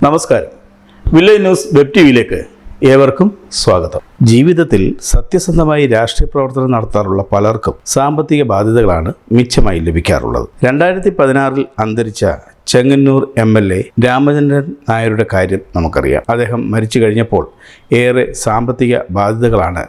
നമസ്കാരം. Village news web ടിവിയിലേക്ക് ഏവർക്കും സ്വാഗതം. ജീവിതത്തിൽ സത്യസന്ധമായി രാഷ്ട്രീയ പ്രവർത്തനം നടത്താറുള്ള പലർക്കും സാമ്പത്തിക ബാധ്യതകളാണ് മിച്ചമായി ലഭിക്കാറുള്ളത്. 2016 അന്തരിച്ച ചെങ്ങന്നൂർ MLA രാമചന്ദ്രൻ നായരുടെ കാര്യം നമുക്കറിയാം. അദ്ദേഹം മരിച്ചു കഴിഞ്ഞപ്പോൾ ഏറെ സാമ്പത്തിക ബാധ്യതകളാണ്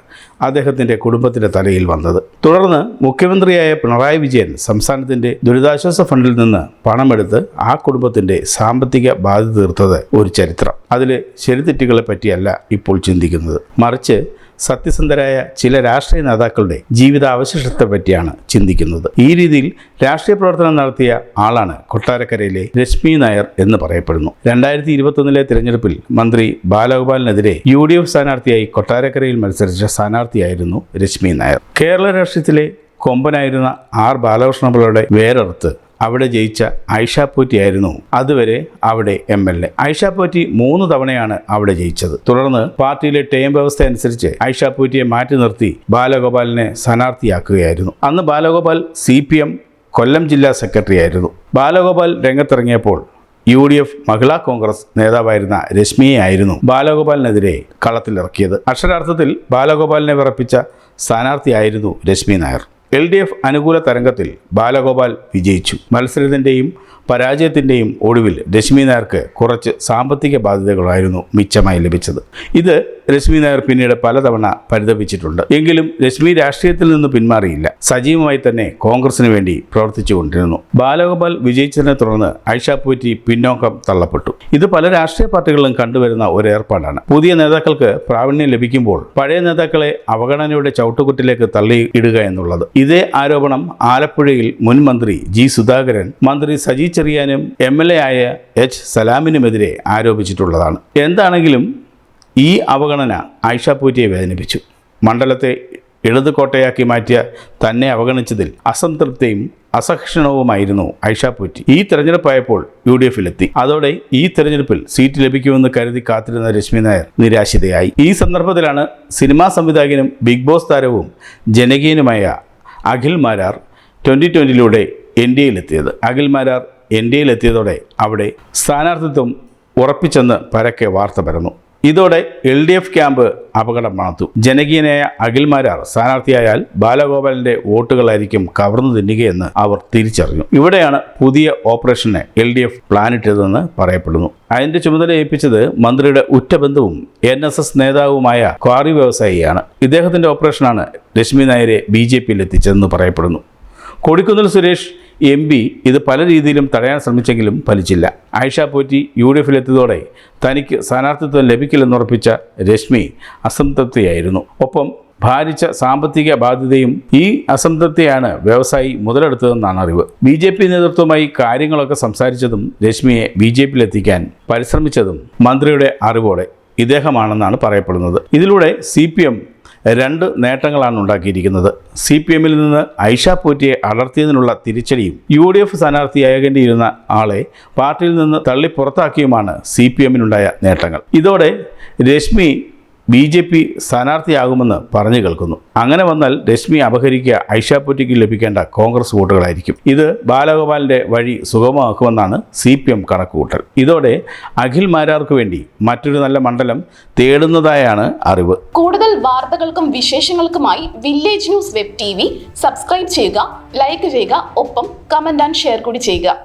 അദ്ദേഹത്തിൻ്റെ കുടുംബത്തിൻ്റെ തലയിൽ വന്നത്. തുടർന്ന് മുഖ്യമന്ത്രിയായ പിണറായി വിജയൻ സംസ്ഥാനത്തിൻ്റെ ദുരിതാശ്വാസ ഫണ്ടിൽ നിന്ന് പണമെടുത്ത് ആ കുടുംബത്തിൻ്റെ സാമ്പത്തിക ബാധ്യത തീർത്തത് ഒരു ചരിത്രം. അതിലെ ശരിതെറ്റുകളെ പറ്റിയല്ല ഇപ്പോൾ ചിന്തിക്കുന്നത്, മറിച്ച് സത്യസന്ധരായ ചില രാഷ്ട്രീയ നേതാക്കളുടെ ജീവിതാവശിഷ്ടത്തെ പറ്റിയാണ് ചിന്തിക്കുന്നത്. ഈ രീതിയിൽ രാഷ്ട്രീയ പ്രവർത്തനം നടത്തിയ ആളാണ് കൊട്ടാരക്കരയിലെ രശ്മി നായർ എന്ന് പറയപ്പെടുന്നു. 2021 തിരഞ്ഞെടുപ്പിൽ മന്ത്രി ബാലഗോപാലിനെതിരെ UDF സ്ഥാനാർത്ഥിയായി കൊട്ടാരക്കരയിൽ മത്സരിച്ച സ്ഥാനാർത്ഥിയായിരുന്നു രശ്മി നായർ. കേരള രാഷ്ട്രീയത്തിലെ കൊമ്പനായിരുന്ന R ബാലകൃഷ്ണപിള്ളയുടെ വേരറുത്ത് അവിടെ ജയിച്ച ഐഷ പോറ്റിയായിരുന്നു അതുവരെ അവിടെ MLA. ഐഷ പോറ്റി 3 തവണയാണ് അവിടെ ജയിച്ചത്. തുടർന്ന് പാർട്ടിയിലെ ടേം വ്യവസ്ഥ അനുസരിച്ച് ഐഷ പോറ്റിയെ മാറ്റി നിർത്തി ബാലഗോപാലിനെ സ്ഥാനാർത്ഥിയാക്കുകയായിരുന്നു. അന്ന് ബാലഗോപാൽ CPM കൊല്ലം ജില്ലാ സെക്രട്ടറി ആയിരുന്നു. ബാലഗോപാൽ രംഗത്തിറങ്ങിയപ്പോൾ UDF മഹിളാ കോൺഗ്രസ് നേതാവായിരുന്ന രശ്മിയെ ആയിരുന്നു ബാലഗോപാലിനെതിരെ കളത്തിലിറക്കിയത്. അക്ഷരാർത്ഥത്തിൽ ബാലഗോപാലിനെ വിറപ്പിച്ച സ്ഥാനാർത്ഥിയായിരുന്നു രശ്മി നായർ. LDF അനുകൂല തരംഗത്തിൽ ബാലഗോപാൽ വിജയിച്ചു. മത്സരത്തിൻ്റെയും പരാജയത്തിൻ്റെയും ഒടുവിൽ രശ്മി നായർക്ക് കുറച്ച് സാമ്പത്തിക ബാധ്യതകളായിരുന്നു മിച്ചമായി ലഭിച്ചത്. ഇത് രശ്മി നായർ പിന്നീട് പലതവണ പരിതപിച്ചിട്ടുണ്ട്. എങ്കിലും രശ്മി രാഷ്ട്രീയത്തിൽ നിന്ന് പിന്മാറിയില്ല. സജീവമായി തന്നെ കോൺഗ്രസിന് വേണ്ടി പ്രവർത്തിച്ചു കൊണ്ടിരുന്നു. ബാലഗോപാൽ വിജയിച്ചതിനെ തുടർന്ന് ഐഷ പോറ്റി പിന്നോക്കം തള്ളപ്പെട്ടു. ഇത് പല രാഷ്ട്രീയ പാർട്ടികളിലും കണ്ടുവരുന്ന ഒരു ഏർപ്പാടാണ്. പുതിയ നേതാക്കൾക്ക് പ്രാവീണ്യം ലഭിക്കുമ്പോൾ പഴയ നേതാക്കളെ അവഗണനയുടെ ചവിട്ടുകുറ്റിലേക്ക് തള്ളിയിടുക എന്നുള്ളത്. ഇതേ ആരോപണം ആലപ്പുഴയിൽ മുൻ മന്ത്രി G സുധാകരൻ മന്ത്രി സജി ചെറിയാനും MLA ആയ H സലാമിനുമെതിരെ ആരോപിച്ചിട്ടുള്ളതാണ്. എന്താണെങ്കിലും ഈ അവഗണന ഐഷ പോറ്റിയെ വേദനിപ്പിച്ചു. മണ്ഡലത്തെ ഇടത് കോട്ടയാക്കി മാറ്റിയ തന്നെ അവഗണിച്ചതിൽ അസംതൃപ്തിയും അസഹിഷ്ണുവുമായിരുന്നു ഐഷ പോറ്റി. ഈ തെരഞ്ഞെടുപ്പായപ്പോൾ UDFിലെത്തി. അതോടെ ഈ തെരഞ്ഞെടുപ്പിൽ സീറ്റ് ലഭിക്കുമെന്ന് കരുതി കാത്തിരുന്ന രശ്മി നായർ നിരാശിതയായി. ഈ സന്ദർഭത്തിലാണ് സിനിമാ സംവിധായകനും ബിഗ് ബോസ് താരവും ജനകീയനുമായ അഖിൽ മാരാർ 2020 NDAയിലെത്തിയത്. അഖിൽ മാരാർ NDAയിലെത്തിയതോടെ അവിടെ സ്ഥാനാർത്ഥിത്വം ഉറപ്പിച്ചെന്ന് പരക്കെ വാർത്ത പരന്നു. ഇതോടെ LDF ക്യാമ്പ് അപകടം മണത്തു. ജനകീയനായ അഖിൽ മാരാർ സ്ഥാനാർത്ഥിയായാൽ ബാലഗോപാലിൻ്റെ വോട്ടുകളായിരിക്കും കവർന്നു തിന്നുകയെന്ന് അവർ തിരിച്ചറിഞ്ഞു. ഇവിടെയാണ് പുതിയ ഓപ്പറേഷന് LDF പ്ലാനിട്ടതെന്ന് പറയപ്പെടുന്നു. അതിൻ്റെ ചുമതല ഏൽപ്പിച്ചത് മന്ത്രിയുടെ ഉറ്റബന്ധുവും NSS നേതാവുമായ ക്വാറി വ്യവസായിയാണ്. ഇദ്ദേഹത്തിൻ്റെ ഓപ്പറേഷനാണ് രശ്മി നായരെ BJPയിൽ എത്തിച്ചതെന്ന് പറയപ്പെടുന്നു. കൊടിക്കുന്നിൽ സുരേഷ് MP ഇത് പല രീതിയിലും തടയാൻ ശ്രമിച്ചെങ്കിലും ഫലിച്ചില്ല. ഐഷ പോറ്റി UDFിലെത്തിയതോടെ തനിക്ക് സ്ഥാനാർത്ഥിത്വം ലഭിക്കില്ലെന്നുറപ്പിച്ച രശ്മി അസംതൃപ്തിയായിരുന്നു. ഒപ്പം ഭാരിച്ച സാമ്പത്തിക ബാധ്യതയും. ഈ അസംതൃപ്തിയാണ് വ്യവസായി മുതലെടുത്തതെന്നാണ് അറിവ്. BJP നേതൃത്വവുമായി കാര്യങ്ങളൊക്കെ സംസാരിച്ചതും രശ്മിയെ BJPയിലെത്തിക്കാൻ പരിശ്രമിച്ചതും മന്ത്രിയുടെ അറിവോടെ ഇദ്ദേഹമാണെന്നാണ് പറയപ്പെടുന്നത്. ഇതിലൂടെ CPM 2 നേട്ടങ്ങളാണ് ഉണ്ടാക്കിയിരിക്കുന്നത്. CPMൽ നിന്ന് ഐഷ പോറ്റിയെ അടർത്തിയതിനുള്ള തിരിച്ചടിയും UDF സ്ഥാനാർത്ഥിയാകേണ്ടിയിരുന്ന ആളെ പാർട്ടിയിൽ നിന്ന് തള്ളി പുറത്താക്കിയുമാണ് CPMനുണ്ടായ നേട്ടങ്ങൾ. ഇതോടെ രശ്മി BJP സ്ഥാനാർത്ഥിയാകുമെന്ന് പറഞ്ഞു കേൾക്കുന്നു. അങ്ങനെ വന്നാൽ രശ്മി അപഹരിക്കുക ഐഷ പോറ്റിക്ക് ലഭിക്കേണ്ട കോൺഗ്രസ് വോട്ടുകളായിരിക്കും. ഇത് ബാലഗോപാലിൻ്റെ വഴി സുഗമമാക്കുമെന്നാണ് CPM കണക്കുകൂട്ടൽ. ഇതോടെ അഖിൽ മാരാർക്ക് വേണ്ടി മറ്റൊരു നല്ല മണ്ഡലം തേടുന്നതായാണ് അറിവ്. കൂടുതൽ വാർത്തകൾക്കും വിശേഷങ്ങൾക്കുമായി village news web TV subscribe ചെയ്യുക, ലൈക്ക് ചെയ്യുക, ഒപ്പം കമന്റ് ആൻഡ് ഷെയർ കൂടി ചെയ്യുക.